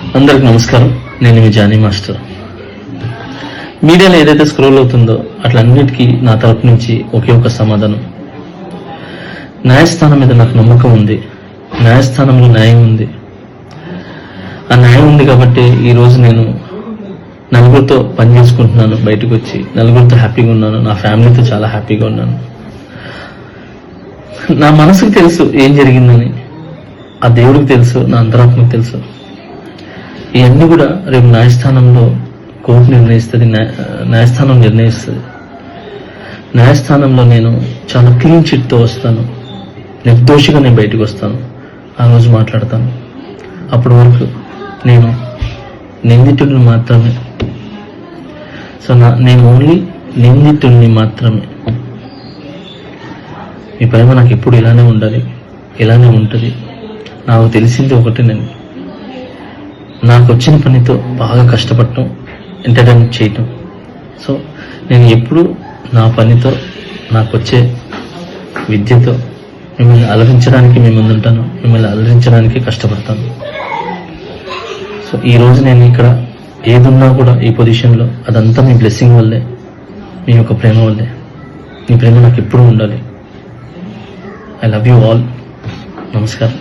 అందరికి నమస్కారం. నేను మీ జానీ మాస్టర్. మీడియాలో ఏదైతే స్క్రోల్ అవుతుందో అట్లన్నిటికీ నా తరపు నుంచి ఒకే ఒక సమాధానం. న్యాయస్థానం మీద నాకు నమ్మకం ఉంది. న్యాయస్థానంలో న్యాయం ఉంది. ఆ న్యాయం ఉంది కాబట్టి ఈరోజు నేను నలుగురితో పని చేసుకుంటున్నాను. బయటకు వచ్చి నలుగురితో హ్యాపీగా ఉన్నాను. నా ఫ్యామిలీతో చాలా హ్యాపీగా ఉన్నాను. నా మనసుకు తెలుసు ఏం జరిగిందని, ఆ దేవుడికి తెలుసు, నా అంతరాత్మకు తెలుసు. ఇవన్నీ కూడా రేపు న్యాయస్థానంలో కోర్టు నిర్ణయిస్తుంది, న్యాయస్థానం నిర్ణయిస్తుంది. న్యాయస్థానంలో నేను చాలా క్లీన్ చిట్తో వస్తాను. నిర్దోషిగా నేను బయటకు వస్తాను. ఆ రోజు మాట్లాడతాను. అప్పటి వరకు నేను నిందితుడిని మాత్రమే. సో నేను ఓన్లీ నిందితుడిని మాత్రమే. మీ ప్రేమ నాకు ఎప్పుడు ఇలానే ఉండాలి, ఇలానే ఉంటుంది. నాకు తెలిసింది ఒకటి, నేను నాకు వచ్చిన పనితో బాగా కష్టపడటం, ఎంటర్టైన్మెంట్ చేయటం. సో నేను ఎప్పుడు నా పనితో, నాకు వచ్చే విద్యతో మిమ్మల్ని అలరించడానికి మీ ముందుంటాను. మిమ్మల్ని అలరించడానికి కష్టపడతాను. సో ఈరోజు నేను ఇక్కడ ఏదున్నా కూడా ఈ పొజిషన్లో అదంతా మీ బ్లెస్సింగ్ వల్లే, మీ యొక్క ప్రేమ వల్లే. మీ ప్రేమ నాకు ఎప్పుడు ఉండాలి. I love you all. నమస్కారం.